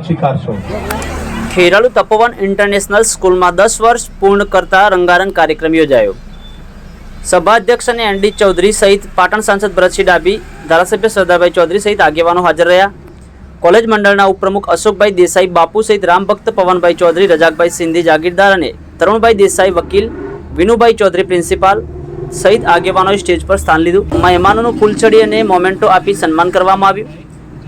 સ્વીકારશો। ખેરાલુ તપોવન international સ્કૂલમાં 10 વર્ષ પૂર્ણ કરતા રંગારંગ કાર્યક્રમ યોજાયો। સભાધ્યક્ષ અને એનડી ચૌધરી સહિત પાટણ સાંસદ ભરતસિંહ ડાભી, ધારાસભ્ય સરદારભાઈ ચૌધરી સહિત આગેવાનો હાજર રહ્યા। કોલેજ મંડળના ઉપપ્રમુખ અશોકભાઈ દેસાઈ, બાપુ સહિત રામભક્ત પવનભાઈ ચૌધરી, રજાકભાઈ સિંધી જાગીરદાર અને તરુણભાઈ દેસાઈ વકીલ, વિનુભાઈ ચૌધરી પ્રિન્સિપાલ સહિત આગેવાનોએ સ્ટેજ પર સ્થાન લીધું। મહેમાનોનું ફૂલછડી અને મોમેન્ટો આપી સન્માન કરવામાં આવ્યું।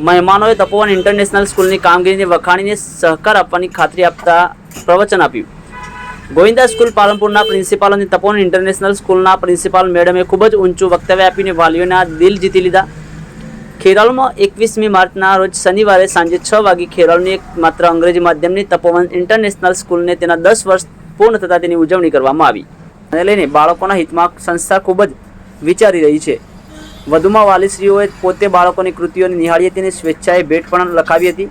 મહેમાનોએ તપોવન ઇન્ટરનેશનલ સ્કૂલની કામગીરીને વખાણીને સહકાર આપવાની ખાતરી આપતા પ્રવચન આપ્યું। ગોવિંદા સ્કૂલ પાલનપુરના પ્રિન્સિપાલ અને તપોવન ઇન્ટરનેશનલ સ્કૂલના પ્રિન્સિપાલ મેડમે ખૂબ જ ઊંચું વક્તવ્ય આપીને વાલીઓના દિલ જીતી લીધા। ખેરાલુમાં 21મી માર્ચના રોજ શનિવારે સાંજે 6 વાગે ખેરાલુની એકમાત્ર અંગ્રેજી માધ્યમની તપોવન ઇન્ટરનેશનલ સ્કૂલને તેના 10 વર્ષ પૂર્ણ થતાં તેની ઉજવણી કરવામાં આવી। અને લઈને બાળકોના હિતમાં સંસ્થા ખૂબ જ વિચારી રહી છે। વધુમાં વાલીશ્રીઓએ પોતે બાળકોની કૃતિઓને નિહાળી હતી અને સ્વેચ્છાએ ભેટ પણ લખાવી હતી।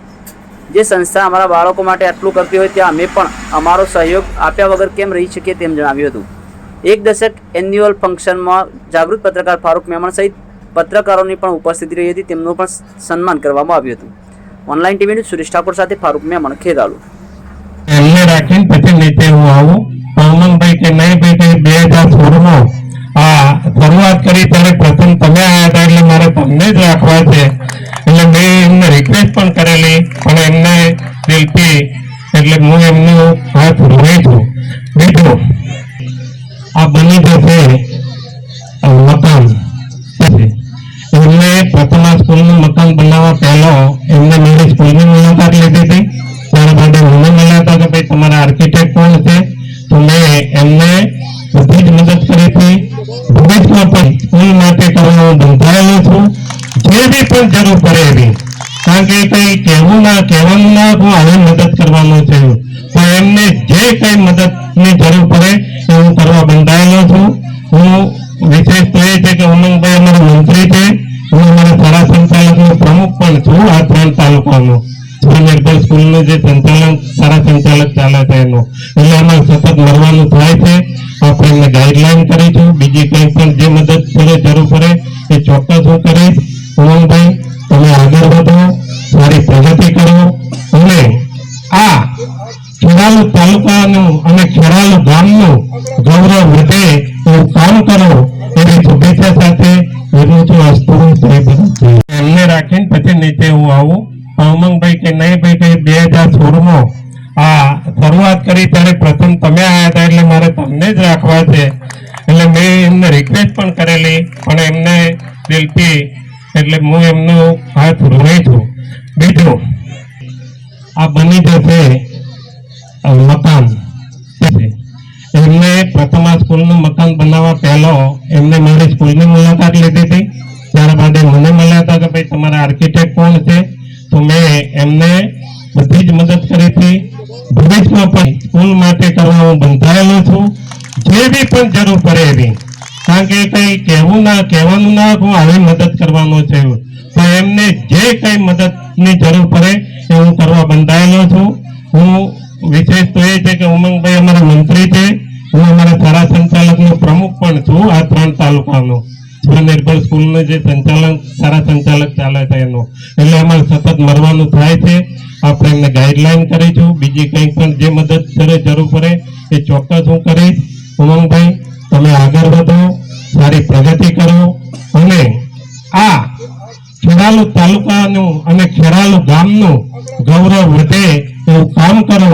જે સંસ્થા અમારા બાળકો માટે આટલું કરતી હોય ત્યાં અમે પણ અમારો સહયોગ આપ્યા વગર કેમ રહી શકીએ તેમ જણાવ્યું હતું। એક દશક એન્યુઅલ ફંક્શનમાં જાગૃત પત્રકાર ફારૂક મેમણ સહિત પત્રકારોની પણ ઉપસ્થિતિ રહી હતી, તેમનું પણ સન્માન કરવામાં આવ્યું હતું। Online TV news Suresh Thakor સાથે ફારૂક મેમણ, ખેરાલુ। એમને રાખીને પછી નીચે હું આવું। પવનભાઈ કે નહીં ભાઈ કે 2016માં આ શરૂઆત કરી ત્યારે પ્રથમ તમે આવ્યા હતા એટલે મારે તમને જ રાખવા છે, એટલે મેં એમને રિક્વેસ્ટ પણ કરેલી, પણ એમને દિલથી એટલે હું એમનો હાથ રોઈ છું। બીજું આ બની જશે મકાન, એમને પ્રથમ આ સ્કૂલનું મકાન બનાવવા પહેલો એમને મારી સ્કૂલની મુલાકાત લીધી હતી। ત્યારબાદ મને મળ્યા હતા કે ભાઈ તમારા આર્કિટેક્ટ કોણ છે, તો મેં એમને બધી જ મદદ કરી હતી। ભવિષ્યમાં પણ સ્કૂલ માટે કરવા બંધાયેલો છું, જે બી પણ જરૂર પડે એવી, કારણ કે કઈ કહેવાનું ના હું હવે મદદ કરવાનો છે, તો એમને જે કઈ મદદની જરૂર પડે એ હું કરવા બંધાયેલો છું। હું વિશેષ તો એ છે કે ઉમંગભાઈ અમારા મંત્રી છે, હું અમારા શાળા સંચાલકનો પ્રમુખ પણ છું આ 3 તાલુકાનો। સ્વનિર્ભર સ્કૂલનું જે સંચાલન શાળા સંચાલક ચાલે છે એનું, એટલે એમાં સતત મળવાનું થાય છે। આપણે એમને ગાઈડલાઈન કરીશું, બીજી કંઈ પણ જે મદદ પડે જરૂર પડે એ ચોક્કસ હું કરીશ। ઉમંગભાઈ તમે આગળ વધો, સારી પ્રગતિ કરો અને આ ખેરાલુ તાલુકાનું અને ખેરાલુ ગામનું ગૌરવ વધે એવું કામ કરો એવી શુભેચ્છા સાથે વિરું છું। એમને રાખીને પછી નીચે હું આવું। ઉમંગભાઈ કે નહીં ભાઈ કે 2016માં આ શરૂઆત કરી ત્યારે પ્રથમ તમે આવ્યા હતા એટલે મારે તમને જ રાખવા છે, એટલે મેં એમને રિક્વેસ્ટ પણ કરેલી, પણ એમને દિલથી એટલે હું એમનો હાથ રોઈ છું। બીજું આ બની જશે મકાન, એમને પ્રથમ આ સ્કૂલનું મકાન બનાવવા પહેલો એમને મારી સ્કૂલની મુલાકાત લીધી હતી। ત્યારબાદ મને મળ્યા હતા કે ભાઈ તમારા આર્કિટેક્ટ કોણ છે, તો મેં એમને બધી જ મદદ કરી હતી। ભવિષ્યમાં પણ સ્કૂલ માટે કરવા હું બંધાયેલો છું, જે બી પણ જરૂર પડે એવી, કારણ કે કઈ કહેવાનું ના હું હવે મદદ કરવાનો છે, તો એમને જે કઈ મદદની જરૂર પડે એ હું કરવા બંધાયેલો છું। હું વિશેષ તો એ છે કે ઉમંગભાઈ અમારા મંત્રી છે, હું અમારા શાળા સંચાલકનો પ્રમુખ પણ છું આ 3 તાલુકાનો। સ્વનિર્ભર સ્કૂલનું જે સંચાલન શાળા સંચાલક ચાલે છે એનું, એટલે એમાં સતત મળવાનું થાય છે। આપણે એમને ગાઈડલાઈન કરીશું, બીજી કંઈ પણ જે મદદ જરૂર પડે એ ચોક્કસ હું કરીશ। ઉમંગભાઈ તમે આગળ વધો, સારી પ્રગતિ કરો અને આ ખેરાલુ તાલુકાનું અને ખેરાલુ ગામનું ગૌરવ વધે એવું કામ કરો